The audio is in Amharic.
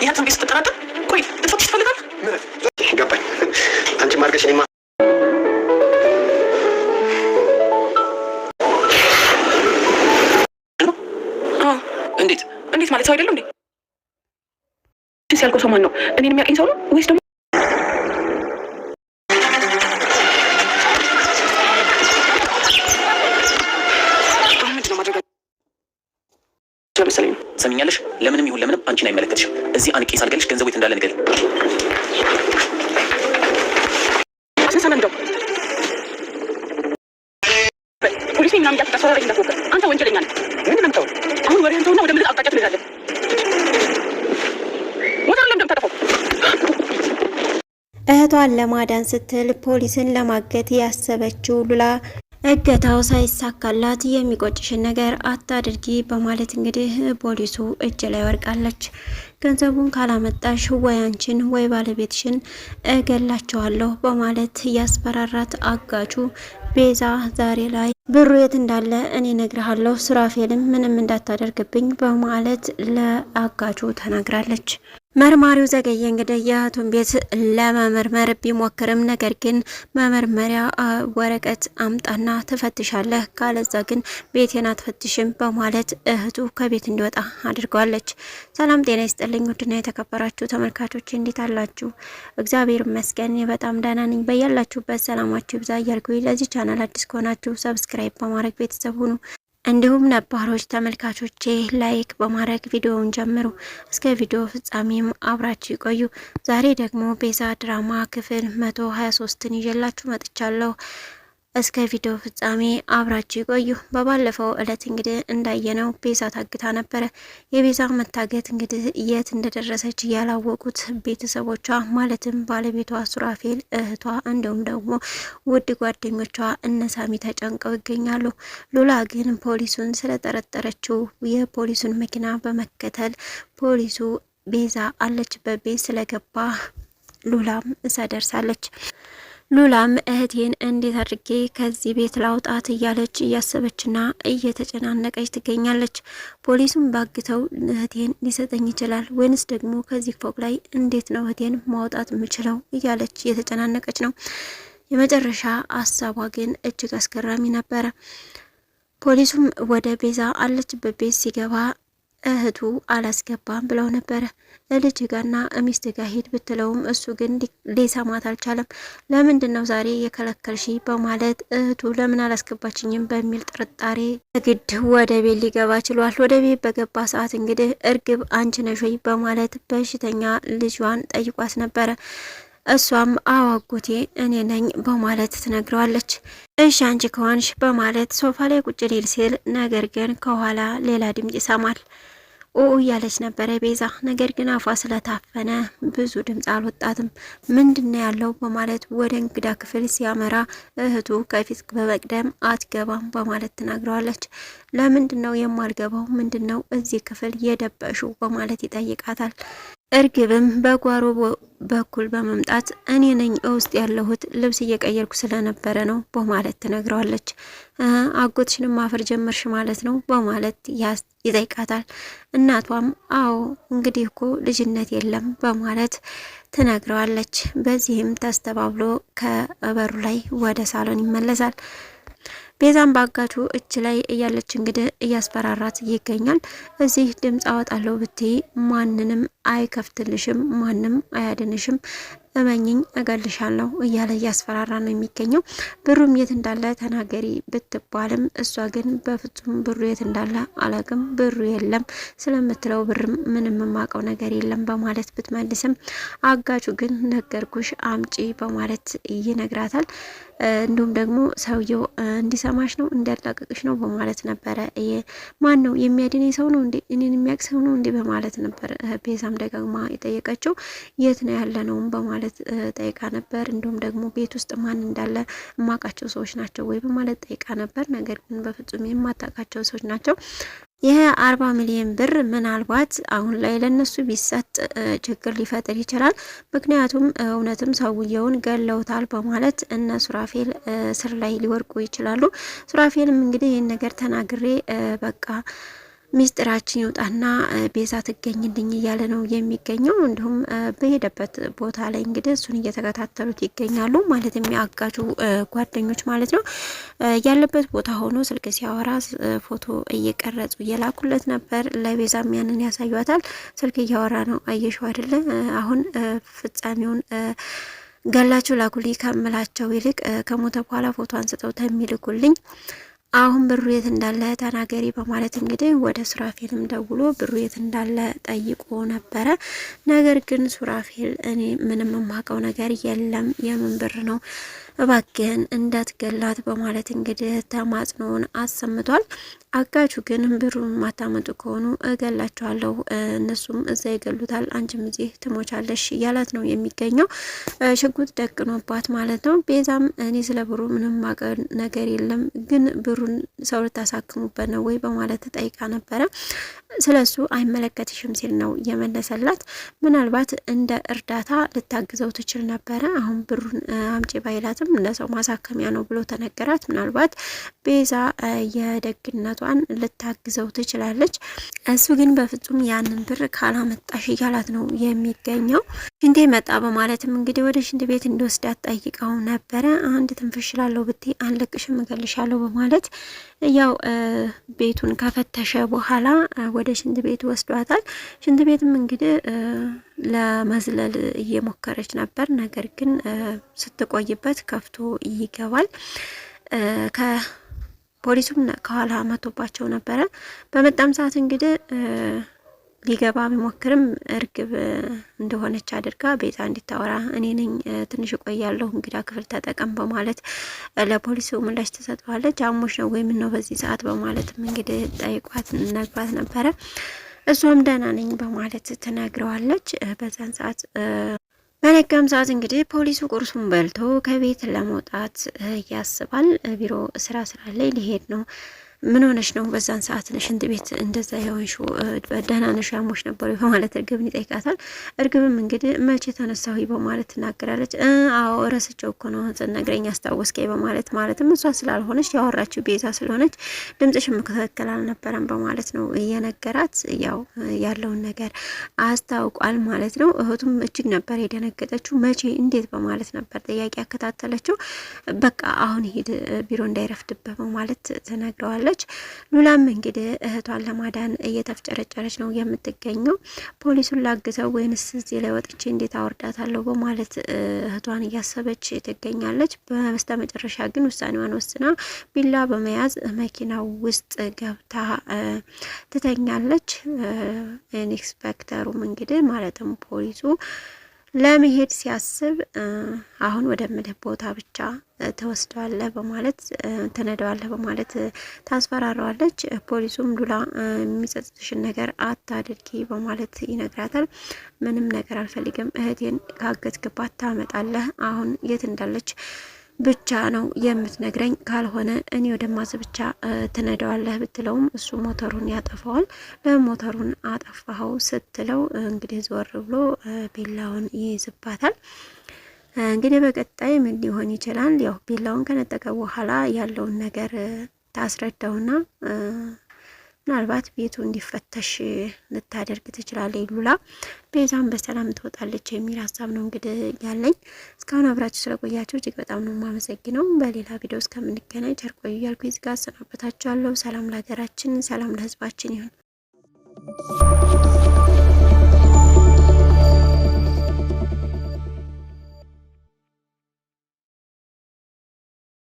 ያንተን ቤት ስትጠራጠር ቆይ ልትፈትሽ ትፈልጋለህ? ገባኝ። አንቺ ማርገሽ እኔማ እንዴት ማለት ሰው አይደለም እንዴ? ሲያልከው ሰው ማን ነው? እኔን የሚያውቀኝ ሰው ነው ወይስ ደግሞ ምንድን ነው ማድረግ መሰለኝ? ሰሚኛለሽ? ለምንም ይሁን ለምንም አንቺን አይመለከትሽም። እዚህ አንቄ ሳልገልሽ ገንዘቡ የት እንዳለ ንገሪኝ። አስነሳና እንደው ፖሊስ ምናምን እንዳትታሰራኝ እንዳትወቀ አንተ ወንጀለኛ ነህ። ምን ነው አሁን ወሬህን ተውና ወደ ምድር አቅጣጫ ትሄዳለህ። እህቷን ለማዳን ስትል ፖሊስን ለማገት ያሰበችው ሉላ እገታው ሳይሳካላት የሚቆጭሽን ነገር አታድርጊ በማለት እንግዲህ ፖሊሱ እጅ ላይ ወርቃለች። ገንዘቡን ካላመጣሽ ወይ አንቺን ወይ ባለቤትሽን እገላቸዋለሁ በማለት ያስፈራራት አጋቹ ቤዛ ዛሬ ላይ ብሩ የት እንዳለ እኔ ነግርሃለሁ፣ ሱራፌልም ምንም እንዳታደርግብኝ በማለት ለአጋቹ ተናግራለች። መርማሪው ዘገየ እንግዲህ የእህቱን ቤት ለመመርመር ቢሞክርም ነገር ግን መመርመሪያ ወረቀት አምጣና ትፈትሻለህ፣ ካለዛ ግን ቤቴን አትፈትሽም በማለት እህቱ ከቤት እንዲወጣ አድርጓለች። ሰላም ጤና ይስጥልኝ ውድና የተከበራችሁ ተመልካቾች እንዴት አላችሁ? እግዚአብሔር ይመስገን በጣም ደህና ነኝ። በያላችሁበት ሰላማችሁ ይብዛ እያልኩኝ ለዚህ ቻናል አዲስ ከሆናችሁ ሰብስክራይብ በማድረግ ቤተሰብ ሁኑ። እንዲሁም ነባሮች ተመልካቾቼ ላይክ በማድረግ ቪዲዮውን ጀምሩ። እስከ ቪዲዮ ፍጻሜም አብራችሁ ይቆዩ። ዛሬ ደግሞ ቤዛ ድራማ ክፍል 123ን ይዤላችሁ መጥቻለሁ። እስከ ቪዲዮ ፍጻሜ አብራችሁ ይቆዩ። በባለፈው እለት እንግዲህ እንዳየነው ቤዛ ታግታ ነበረ። የቤዛ መታገት እንግዲህ የት እንደደረሰች ያላወቁት ቤተሰቦቿ ማለትም ባለቤቷ ሱራፌል፣ እህቷ እንዲሁም ደግሞ ውድ ጓደኞቿ እነሳሚ ተጨንቀው ይገኛሉ። ሉላ ግን ፖሊሱን ስለጠረጠረችው የፖሊሱን መኪና በመከተል ፖሊሱ ቤዛ አለችበት ቤት ስለገባ ሉላም እዛ ደርሳለች። ሉላም እህቴን እንዴት አድርጌ ከዚህ ቤት ላውጣት እያለች እያሰበችና እየተጨናነቀች ትገኛለች። ፖሊሱም ባግተው እህቴን ሊሰጠኝ ይችላል ወይንስ ደግሞ ከዚህ ፎቅ ላይ እንዴት ነው እህቴን ማውጣት የምችለው እያለች እየተጨናነቀች ነው። የመጨረሻ ሀሳቧ ግን እጅግ አስገራሚ ነበረ። ፖሊሱም ወደ ቤዛ አለችበት ቤት ሲገባ እህቱ አላስገባም ብለው ነበረ። ልጅ ጋርና ሚስት ጋር ሄድ ብትለውም እሱ ግን ሊሰማት አልቻለም። ለምንድን ነው ዛሬ የከለከልሽ በማለት እህቱ ለምን አላስገባችኝም በሚል ጥርጣሬ ግድ ወደ ቤት ሊገባ ችሏል። ወደ ቤት በገባ ሰዓት እንግዲህ እርግብ አንቺ ነሽ ወይ በማለት በሽተኛ ልጇን ጠይቋት ነበረ። እሷም አዋጎቴ እኔ ነኝ በማለት ትነግረዋለች። እሺ አንቺ ከሆንሽ በማለት ሶፋ ላይ ቁጭ ሊል ሲል ነገር ግን ከኋላ ሌላ ድምጽ ይሰማል። እያለች ነበረ ቤዛ። ነገር ግን አፏ ስለታፈነ ብዙ ድምጽ አልወጣትም። ምንድነው ያለው በማለት ወደ እንግዳ ክፍል ሲያመራ እህቱ ከፊት በመቅደም አትገባም በማለት ትናግረዋለች። ለምንድነው የማልገባው? ምንድነው እዚህ ክፍል የደበሹ በማለት ይጠይቃታል። እርግብም በጓሮ በኩል በመምጣት እኔ ነኝ ውስጥ ያለሁት ልብስ እየቀየርኩ ስለነበረ ነው በማለት ትነግረዋለች። አጎትሽንም ማፈር ጀመርሽ ማለት ነው በማለት ይጠይቃታል። እናቷም አዎ እንግዲህ እኮ ልጅነት የለም በማለት ትነግረዋለች። በዚህም ተስተባብሎ ከበሩ ላይ ወደ ሳሎን ይመለሳል። ቤዛም ባጋቹ እጅ ላይ እያለች እንግዲህ እያስፈራራት ይገኛል። እዚህ ድምጽ አወጣለሁ ብትይ ማንንም አይከፍትልሽም፣ ማንም አያድንሽም፣ እመኝኝ እገልሻለሁ እያለ እያስፈራራ ነው የሚገኘው። ብሩም የት እንዳለ ተናገሪ ብትባልም እሷ ግን በፍጹም ብሩ የት እንዳለ አላቅም፣ ብሩ የለም ስለምትለው ብርም ምንም የማውቀው ነገር የለም በማለት ብትመልስም አጋቹ ግን ነገርኩሽ አምጪ በማለት ይነግራታል። እንዲሁም ደግሞ ሰውየው እንዲሰማሽ ነው እንዲያላቀቅሽ ነው በማለት ነበረ። ማን ነው የሚያድነኝ ሰው ነው እንዴ እኔን የሚያውቅ ሰው ነው እንዴ በማለት ነበር ቤዛም ደጋግማ የጠየቀችው። የት ነው ያለ ነውም በማለት ጠይቃ ነበር። እንዲሁም ደግሞ ቤት ውስጥ ማን እንዳለ የማውቃቸው ሰዎች ናቸው ወይ በማለት ጠይቃ ነበር። ነገር ግን በፍጹም የማታውቃቸው ሰዎች ናቸው። ይሄ 40 ሚሊዮን ብር ምናልባት አሁን ላይ ለነሱ ቢሰጥ ችግር ሊፈጥር ይችላል። ምክንያቱም እውነትም ሰውየውን ገለውታል በማለት እነ ሱራፌል ስር ላይ ሊወርቁ ይችላሉ። ሱራፌልም እንግዲህ ይህን ነገር ተናግሬ በቃ ሚስጥራችን ይውጣና ቤዛ ትገኝልኝ እያለ ነው የሚገኘው። እንዲሁም በሄደበት ቦታ ላይ እንግዲህ እሱን እየተከታተሉት ይገኛሉ። ማለት የሚያጋጁ ጓደኞች ማለት ነው። ያለበት ቦታ ሆኖ ስልክ ሲያወራ ፎቶ እየቀረጹ እየላኩለት ነበር። ለቤዛም ያንን ያሳዩታል። ስልክ እያወራ ነው አየሽው አይደለ? አሁን ፍጻሜውን ገላችሁ ላኩልኝ ከምላቸው ይልቅ ከሞተ በኋላ ፎቶ አንስተው ተሚልኩልኝ አሁን ብሩ የት እንዳለ ተናገሪ በማለት እንግዲህ ወደ ሱራፌልም ደውሎ ብሩ የት እንዳለ ጠይቆ ነበረ። ነገር ግን ሱራፌል እኔ ምንም የማውቀው ነገር የለም፣ የምን ብር ነው እባክህን እንዳትገላት በማለት እንግዲህ ተማጽኖውን አሰምቷል። አጋቹ ግን ብሩን ማታመጡ ከሆኑ እገላቸዋለሁ፣ እነሱም እዛ ይገሉታል፣ አንቺም እዚህ ትሞቻለሽ እያላት ነው የሚገኘው። ሽጉጥ ደቅኖባት ማለት ነው። ቤዛም እኔ ስለ ብሩ ምንም ማቀር ነገር የለም፣ ግን ብሩን ሰው ልታሳክሙበት ነው ወይ በማለት ተጠይቃ ነበረ። ስለሱ አይመለከትሽም ሲል ነው የመለሰላት። ምናልባት እንደ እርዳታ ልታግዘው ትችል ነበረ። አሁን ብሩን አምጪ ባይላትም ለሰው ማሳከሚያ ነው ብሎ ተነገራት። ምናልባት ቤዛ የደግነቷን ልታግዘው ትችላለች። እሱ ግን በፍጹም ያንን ብር ካላመጣሽ እያላት ነው የሚገኘው። ሽንቴ መጣ በማለትም እንግዲህ ወደ ሽንት ቤት እንዲወስዳት ጠይቀው ነበረ። አንድ ትንፍሽላለሁ ብቴ አንለቅሽም እገልሻለሁ በማለት ያው ቤቱን ከፈተሸ በኋላ ወደ ሽንት ቤት ወስዷታል። ሽንት ቤትም እንግዲህ ለመዝለል እየሞከረች ነበር። ነገር ግን ስትቆይበት ከፍቶ ይገባል። ከፖሊሱም ከኋላ መቶባቸው ነበረ። በመጣም ሰዓት እንግዲህ ሊገባ ቢሞክርም እርግብ እንደሆነች አድርጋ ቤዛ እንዲታወራ እኔ ነኝ ትንሽ እቆያለሁ እንግዳ ክፍል ተጠቀም በማለት ለፖሊሱ ምላሽ ትሰጠዋለች። አሞሽ ነው ወይም ነው በዚህ ሰዓት በማለትም እንግዲህ ጠይቋት ነግሯት ነበረ። እሷም ደህና ነኝ በማለት ትነግረዋለች። በዛን ሰዓት በነጋም ሰዓት እንግዲህ ፖሊሱ ቁርሱን በልቶ ከቤት ለመውጣት ያስባል። ቢሮ ስራ ላይ ሊሄድ ነው። ምን ሆነሽ ነው በዛን ሰዓት ሽንት ቤት እንደዛ የሆንሽው? ደህና ነሽ? ያሞሽ ነበር በማለት እርግብን ይጠይቃታል። እርግብም እንግዲህ መቼ ተነሳሁ በማለት ትናገራለች። አዎ ረስቼው እኮ ነው ነግረኝ አስታወስከኝ በማለት ማለትም እሷ ስላልሆነች ያወራችው ቤዛ ስለሆነች ድምጽሽም መከታተል አልነበረም በማለት ነው እየነገራት ያው ያለውን ነገር አስታውቋል ማለት ነው። እህቱም እጅግ ነበር የደነገጠችው። መቼ እንዴት በማለት ነበር ጥያቄ ያከታተለችው። በቃ አሁን ሂድ ቢሮ እንዳይረፍድብህ በማለት ትነግረዋለች። ሉላም እንግዲህ እህቷን ለማዳን እየተፍጨረጨረች ነው የምትገኘው። ፖሊሱን ላግዘው ወይንስ እዚህ ላይ ወጥቼ እንዴት አወርዳታለሁ በማለት እህቷን እያሰበች ትገኛለች። በመስተ መጨረሻ ግን ውሳኔዋን ወስና ቢላ በመያዝ መኪናው ውስጥ ገብታ ትተኛለች። ኢንስፔክተሩም እንግዲህ ማለትም ፖሊሱ ለመሄድ ሲያስብ አሁን ወደ ምልህ ቦታ ብቻ ተወስደዋለህ በማለት ተነደዋለህ በማለት ታስፈራረዋለች። ፖሊሱም ሉላ የሚጸጽትሽን ነገር አታድርጊ በማለት ይነግራታል። ምንም ነገር አልፈልግም፣ እህቴን ካገትክባት ታመጣለህ፣ አሁን የት እንዳለች ብቻ ነው የምትነግረኝ፣ ካልሆነ እኔ ወደማዝ ብቻ ትነደዋለህ ብትለውም እሱ ሞተሩን ያጠፋዋል። ለሞተሩን አጠፋኸው ስትለው እንግዲህ ዞር ብሎ ቢላውን ይይዝባታል። እንግዲህ በቀጣይ ምን ሊሆን ይችላል? ያው ቢላውን ከነጠቀ በኋላ ያለውን ነገር ታስረዳውና ምናልባት ቤቱ እንዲፈተሽ ልታደርግ ትችላለች ሉላ። ቤዛም በሰላም ትወጣለች የሚል ሀሳብ ነው እንግዲህ ያለኝ። እስካሁን አብራችሁ ስለቆያችሁ እጅግ በጣም ነው የማመሰግነው። በሌላ ቪዲዮ እስከምንገናኝ ቸር ቆዩ እያልኩ እዚህ ጋር አሰናበታችኋለሁ። ሰላም ለሀገራችን፣ ሰላም ለሕዝባችን ይሁን።